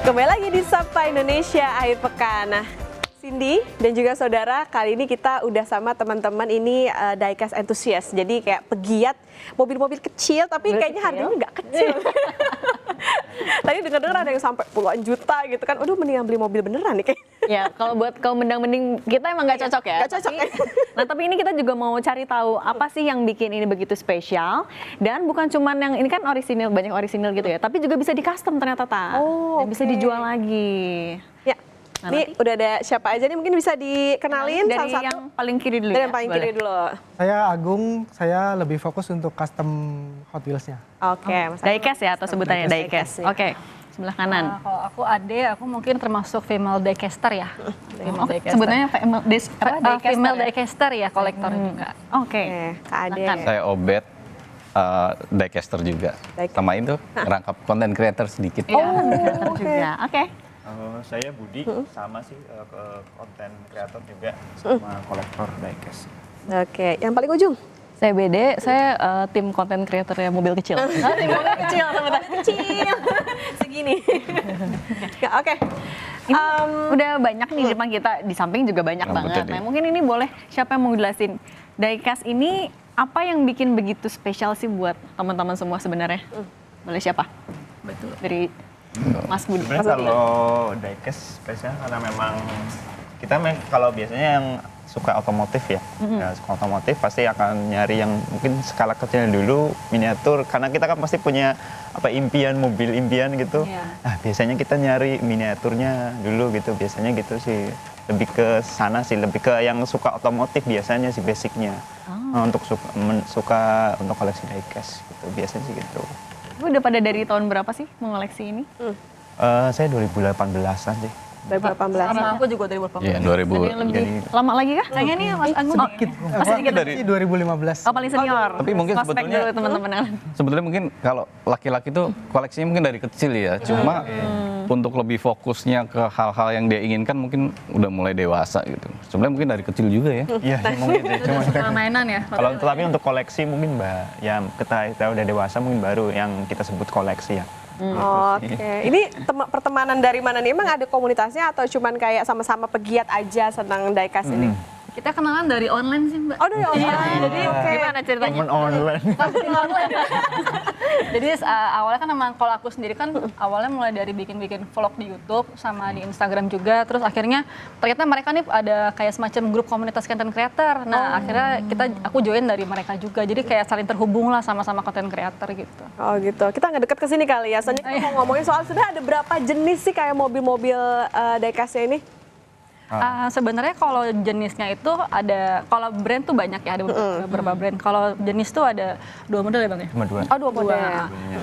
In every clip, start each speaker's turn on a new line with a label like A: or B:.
A: Kembali lagi di Sapa Indonesia akhir pekan. Nah, Cindy dan juga saudara, kali ini kita udah sama teman-teman ini diecast enthusiast. Jadi kayak pegiat mobil-mobil kecil, tapi kayaknya harganya nggak kecil. Tadi dengar-dengar ada yang sampai puluhan juta gitu kan. Aduh, mendingan beli mobil beneran nih kayak.
B: Ya, kalau buat kaum mendang-mending kita emang nggak cocok ya.
A: Nggak cocok.
B: Nah, tapi ini kita juga mau cari tahu apa sih yang bikin ini begitu spesial. Dan bukan cuman yang ini kan orisinil, banyak orisinil gitu ya. Tapi juga bisa di custom ternyata, Ta.
A: Oh,
B: dan bisa dijual lagi.
A: Ya.
B: Nah,
A: Nih udah ada siapa aja nih, mungkin bisa dikenalin
B: dari
A: salah satu.
B: yang paling kiri dulu
A: Dari
B: ya.
A: yang paling
B: Boleh.
A: kiri dulu.
C: Saya Agung, saya lebih fokus untuk custom Hot Wheels-nya.
A: Oke, Mas Agung.
B: Diecast ya atau sebutannya
A: Diecast.
B: diecast. Oke, sebelah kanan.
D: Kalau aku Ade, aku mungkin termasuk female diecaster ya.
B: Oh, sebenarnya
D: Female diecaster ya, kolektor juga.
B: Oke.
A: Kak Ade.
B: Silakan.
E: Saya Obet, diecaster juga.
A: Diecast.
E: Sama itu ngerangkap content creator sedikit.
B: Iya, juga. Oke.
F: Saya Budi, sama sih ke konten kreator juga, sama kolektor diecast.
A: Oke, yang paling ujung.
B: Saya BD, saya tim konten kreator ya mobil kecil.
A: Tim mobil kecil, teman-teman kecil. Segini. Ya, oke.
B: Udah banyak nih di depan kita, di samping juga banyak
E: Oh,
B: banget.
E: betul,
B: Nah,
E: iya.
B: mungkin ini boleh siapa yang mau jelasin diecast ini apa yang bikin begitu spesial sih buat teman-teman semua sebenarnya? Boleh siapa? Betul. Dari Mas Budi.
F: Sebenarnya kalau diecast spesial karena memang kita kalau biasanya yang suka otomotif ya, suka otomotif pasti akan nyari yang mungkin skala kecil dulu, miniatur, karena kita kan pasti punya impian mobil impian gitu. Nah biasanya kita nyari miniaturnya dulu gitu, biasanya gitu sih, lebih ke sana sih, lebih ke yang suka otomotif biasanya sih basicnya. Untuk suka untuk koleksi diecast gitu, biasanya sih gitu.
B: Udah pada dari tahun berapa sih mengoleksi ini?
F: Saya 2018an sih.
A: 2018.
D: Sama aku juga 2018.
E: Iya,
B: Ada yang lebih lama lagi kah?
D: Kayaknya nih Mas Agung.
B: Sedikit
E: dari
C: 2015.
B: Oh, paling senior.
E: Tapi mungkin
B: Prospek
E: sebetulnya-
B: dulu teman-teman.
E: Sebetulnya mungkin kalau laki-laki tuh koleksinya mungkin dari kecil ya. Cuma untuk lebih fokusnya ke hal-hal yang dia inginkan mungkin udah mulai dewasa gitu. Sebenarnya mungkin dari kecil juga ya.
F: Iya sih mungkin sih. Cuma
D: Mainan ya.
F: kalau tapi untuk koleksi mungkin ya kita udah dewasa mungkin baru yang kita sebut koleksi ya.
A: Oke, ini pertemanan dari mana nih? Emang ada komunitasnya atau cuman kayak sama-sama pegiat aja senang diecast ini?
D: Kita kenalan dari online sih, Mbak.
A: Oh, dari online. Jadi
B: Gimana ceritanya?
F: Temen online.
D: Jadi awalnya kan memang kalau aku sendiri kan awalnya mulai dari bikin-bikin vlog di YouTube sama di Instagram juga. Terus akhirnya ternyata mereka nih ada kayak semacam grup komunitas content creator. Nah akhirnya aku join dari mereka juga. Jadi kayak saling terhubung lah sama-sama content creator gitu.
A: Oh gitu, kita nggak deket ke sini kali ya. Soalnya kita mau ngomongin soal sudah ada berapa jenis sih kayak mobil-mobil diecastnya ini?
D: Sebenarnya kalau jenisnya itu ada, kalau brand tuh banyak ya, ada beberapa brand. Kalau jenis tuh ada 2 model ya Bang ya?
F: Cuma 2.
A: Oh, 2 model.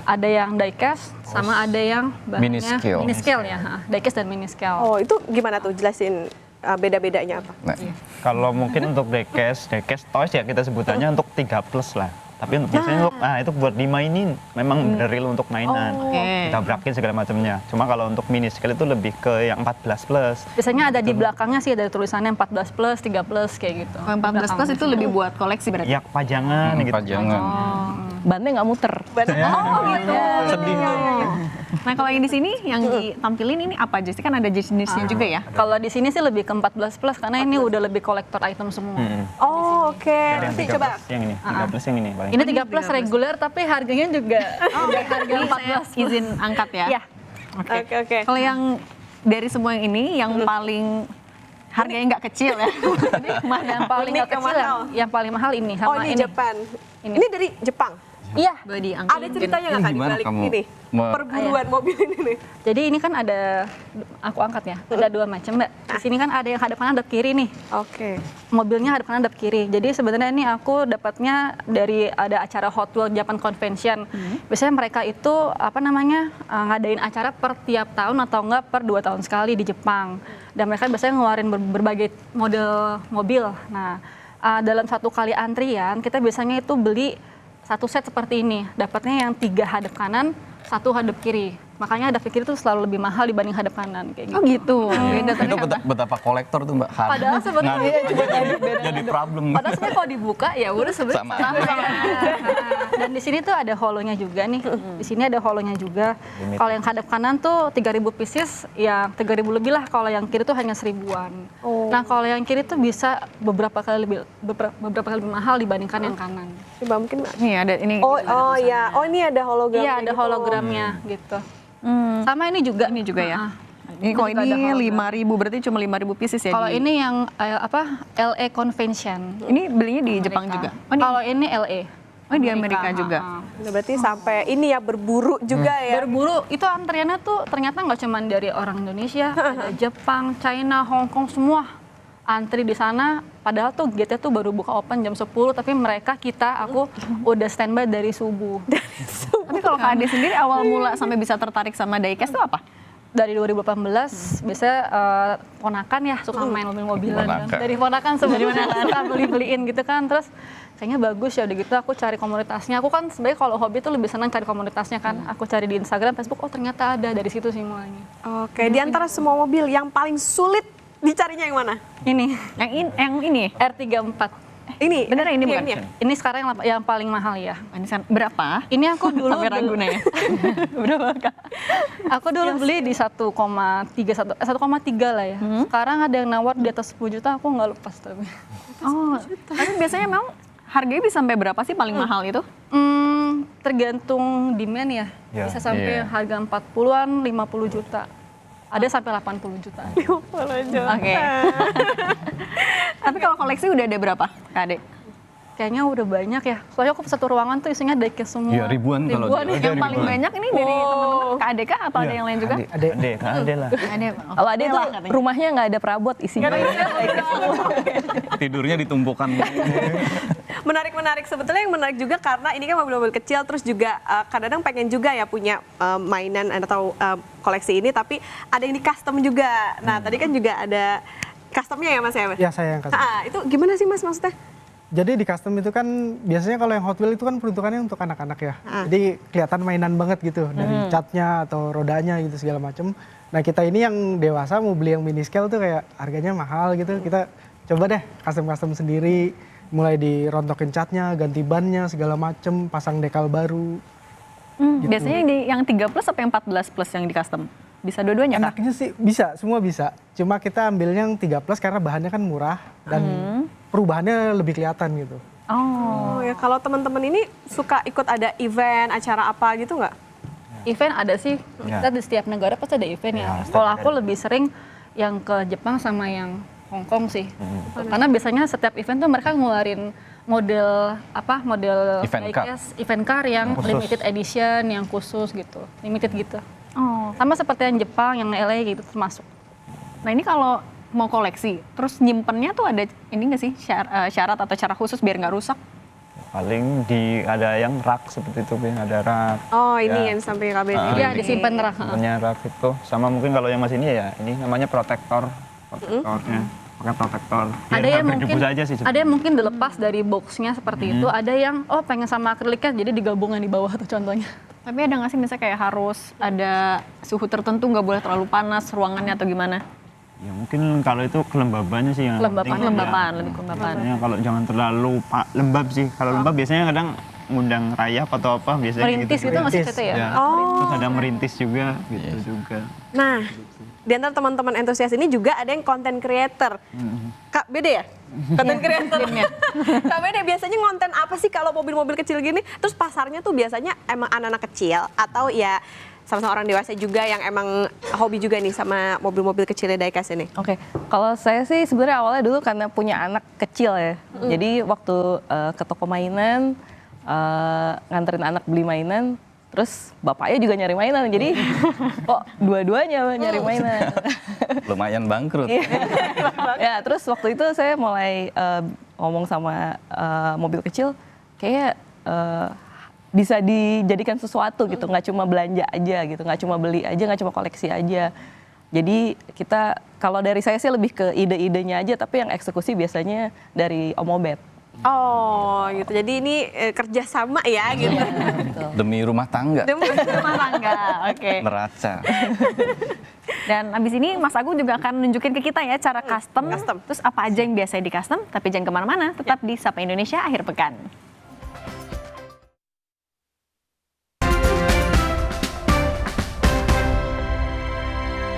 D: Ada yang diecast sama ada yang
E: Mini scale.
D: mini scale ya, diecast dan mini scale.
A: Oh, itu gimana tuh? Jelasin beda-bedanya apa?
E: Nah,
F: Kalau mungkin untuk diecast toys ya kita sebutannya untuk 3 plus lah. Tapi untuk biasanya untuk itu buat dimainin, memang real untuk mainan. Kita brakin segala macamnya. Cuma kalau untuk mini scale itu lebih ke yang 14 plus.
D: Biasanya ada di belakangnya sih, ada tulisannya 14 plus, 3 plus kayak gitu.
B: Kalau 14 plus itu lebih buat koleksi berarti?
F: Ya pajangan gitu.
E: pajangan.
B: Bannya nggak muter.
A: Oh gitu.
E: Sedih.
B: Nah, kalau yang di sini yang ditampilin ini apa aja sih? Kan ada jenisnya juga ya?
D: Kalau di sini sih lebih ke 14 plus karena ini udah lebih kolektor item semua.
A: Oh, oke.
F: Yang
A: Nanti
F: 3
A: coba.
F: plus yang ini, 3 plus yang ini paling.
D: Ini 3 plus reguler tapi harganya juga udah harga
B: Ini saya
D: 14.
B: izin angkat ya.
D: Iya.
A: Oke.
B: Kalau yang dari semua yang ini, yang paling harganya nggak kecil ya? Jadi
D: Yang paling
A: Unik
D: nggak
A: yang
D: kecil,
A: mahal.
D: yang paling mahal ini
A: Oh,
D: sama
A: ini
D: ini.
A: Jepang.
D: Ini.
A: Ini dari Jepang.
D: Iya.
B: boleh diangkat.
A: Ada ceritanya nggak Kak di
E: gimana
A: balik
E: kamu
A: ini? Perburuan mobil ini nih.
D: Jadi ini kan ada, aku angkat ya, ada 2 macam Mbak. Di sini kan ada yang hadap kanan, hadap kiri nih.
A: Oke.
D: Mobilnya hadap kanan, hadap kiri. Jadi sebenarnya ini aku dapatnya dari ada acara Hot Wheels Japan Convention. Biasanya mereka itu ngadain acara per tiap tahun atau enggak per 2 tahun sekali di Jepang. Dan mereka biasanya ngeluarin berbagai model mobil. Nah, dalam satu kali antrian kita biasanya itu beli satu set seperti ini. Dapatnya yang 3 hadap kanan, 1 hadap kiri. Makanya hadap kiri itu selalu lebih mahal dibanding hadap kanan kayak gitu.
B: Oh gitu. Beda
E: Itu betapa kolektor tuh Mbak.
D: Padahal sebenarnya
E: jadi problem.
D: Padahal sebenarnya kalau dibuka ya udah sebenarnya
E: Sama.
D: sama. Dan Dan di sini tuh ada holonya juga nih. Di sini ada holonya juga. Kalau yang hadap kanan tuh 3.000 pieces, yang 3.000 lebih lah. Kalau yang kiri tuh hanya 1.000-an. Nah kalau yang kiri tuh bisa beberapa kali lebih mahal dibandingkan yang kanan.
A: Coba mungkin.
B: Nih ada ini.
A: Oh ya, oh ini ada hologram.
D: Iya ada hologramnya gitu. Sama ini juga.
B: Ini juga ya. Ini
D: Ini
B: kok
D: juga
B: ini
D: ada hologram.
B: 5.000 berarti cuma 5.000 pieces ya?
D: Kalau
B: di-
D: ini yang LA Convention.
B: ini belinya di Jepang juga. Oh, di,
D: Kalau ini LA.
B: di Amerika juga.
A: Nah, berarti sampai ini ya berburu juga ya.
D: Berburu itu antriannya tuh ternyata nggak cuma dari orang Indonesia, ada Jepang, China, Hong Kong semua antri di sana. Padahal tuh gate tuh baru buka open jam 10, tapi aku udah standby dari subuh.
B: Tapi kalau Kak Ade sendiri awal mula sampai bisa tertarik sama diecast itu apa?
D: Dari 2018 biasanya ponakan ya suka main mobil-mobilan kan.
E: Ponakan.
D: Dari ponakan sebenarnya suka beli-beliin gitu kan. Terus kayaknya bagus ya udah gitu aku cari komunitasnya. Aku kan sebenarnya kalau hobi tuh lebih senang cari komunitasnya kan. Aku cari di Instagram, Facebook, oh ternyata ada, dari situ sih mulainya.
A: Oke, di antara semua mobil yang paling sulit dicarinya yang mana?
D: Ini
B: Yang ini?
D: R34.
A: Ini
B: Beneran ini bukan?
A: ya?
D: Ini sekarang yang paling mahal ya.
B: Ini berapa?
D: Ini aku dulu
B: Sampai ragu nih ya. Berapa Kak?
D: Aku dulu beli di 1,3 lah ya. Sekarang ada yang nawar di atas 10 juta, aku nggak lepas tapi.
B: Oh, tapi biasanya memang harganya bisa sampai berapa sih paling mahal itu?
D: Tergantung demand ya.
F: Ya.
D: Bisa sampai
E: Iya.
D: harga 40-an, 50 juta. Ada sampai 80 juta.
B: Oke. Tapi kalau koleksi udah ada berapa, Kak Ade?
D: Kayaknya udah banyak ya. Soalnya aku satu ruangan tuh isinya diecast semua.
E: Iya, ribuan kalau
D: Ribuan
E: dia.
D: ya.
B: Yang paling banyak ini dari teman-teman Kak Ade kah atau ada yang lain juga?
F: Ade lah.
B: Ade.
G: Kalau ada tuh rumahnya nggak ada perabot isinya.
E: Tidurnya ditumpukan.
A: Menarik sebetulnya yang menarik juga karena ini kan mobil-mobil kecil terus juga kadang-kadang pengen juga ya punya mainan atau koleksi ini tapi ada yang di custom juga. Nah tadi kan juga ada customnya ya Mas ya?
C: Ya saya yang custom.
A: Itu gimana sih Mas maksudnya?
C: Jadi di custom itu kan biasanya kalau yang Hot Wheels itu kan peruntukannya untuk anak-anak ya. Jadi kelihatan mainan banget gitu dari catnya atau rodanya gitu segala macem. Nah kita ini yang dewasa mau beli yang mini scale tuh kayak harganya mahal gitu. Kita coba deh custom sendiri, mulai dirontokin catnya, ganti bannya segala macem, pasang dekal baru. Gitu.
B: Biasanya yang 3 plus apa yang 14 plus yang di custom? Bisa dua-duanya Kak?
C: Enaknya sih bisa, semua bisa. Cuma kita ambilnya yang 3 plus karena bahannya kan murah dan perubahannya lebih kelihatan gitu.
A: Oh ya kalau teman-teman ini suka ikut ada event, acara apa gitu nggak?
D: Event ada sih.
F: Ya.
D: Kita di setiap negara pasti ada event ya. Kalau aku lebih sering yang ke Jepang sama yang Hong Kong sih. Karena biasanya setiap event tuh mereka ngeluarin model
E: Event car.
D: diecast, event car yang limited edition, yang khusus gitu, limited gitu.
B: Oh.
D: Sama seperti yang Jepang, yang LA gitu termasuk.
B: Nah ini kalau mau koleksi, terus nyimpennya tuh ada ini nggak sih syarat atau cara khusus biar nggak rusak?
F: Paling ada yang rak seperti itu, ada rak.
A: Oh ini
F: Ya.
A: yang sampai KBT.
D: Iya, disimpan rak.
F: Namanya rak itu. Sama mungkin kalau yang masih ini ya, ini namanya protektornya. Pakai protektor. Biar
D: Ada yang
F: nggak berdebu
D: mungkin
F: saja sih.
D: ada yang mungkin dilepas dari boxnya seperti itu. Ada yang pengen sama akriliknya jadi digabungin di bawah tuh contohnya.
B: Tapi ada nggak sih misalnya kayak harus ada suhu tertentu, nggak boleh terlalu panas ruangannya atau gimana?
F: Ya mungkin kalau itu kelembabannya sih yang
D: Kelembapan.
F: penting.
B: Kelembapan,
F: Ya.
B: lebih kelembapan.
F: Biasanya kalau jangan terlalu lembab sih. Kalau lembab biasanya kadang ngundang rayap atau apa biasanya
D: Merintis gitu masih
C: Merintis.
D: itu ya.
F: Ya. Terus ada merintis juga gitu juga.
A: Nah di antara teman-teman entusias ini juga ada yang content creator. Kak Bede ya? Content creator. Kak Bede biasanya konten apa sih kalau mobil-mobil kecil gini? Terus pasarnya tuh biasanya emang anak-anak kecil atau ya sama-sama orang dewasa juga yang emang hobi juga nih sama mobil-mobil kecilnya diecast ini?
G: Oke, kalau saya sih sebenarnya awalnya dulu karena punya anak kecil ya. Jadi waktu ke toko mainan, nganterin anak beli mainan, terus bapaknya juga nyari mainan. Jadi kok dua-duanya nyari mainan.
E: Lumayan bangkrut.
G: Ya, terus waktu itu saya mulai ngomong sama mobil kecil, kayak bisa dijadikan sesuatu gitu, nggak cuma belanja aja gitu, nggak cuma beli aja, nggak cuma koleksi aja. Jadi kita, kalau dari saya sih lebih ke ide-idenya aja, tapi yang eksekusi biasanya dari Om Obet.
A: Oh gitu, jadi ini kerjasama ya gitu.
E: Demi rumah tangga.
A: Demi
B: Rumah tangga, oke.
E: Neraca.
B: Dan abis ini Mas Agung juga akan nunjukin ke kita ya cara custom.
A: Custom.
B: Terus apa aja yang biasa di custom, tapi jangan kemana-mana, tetap di Sapa Indonesia akhir pekan.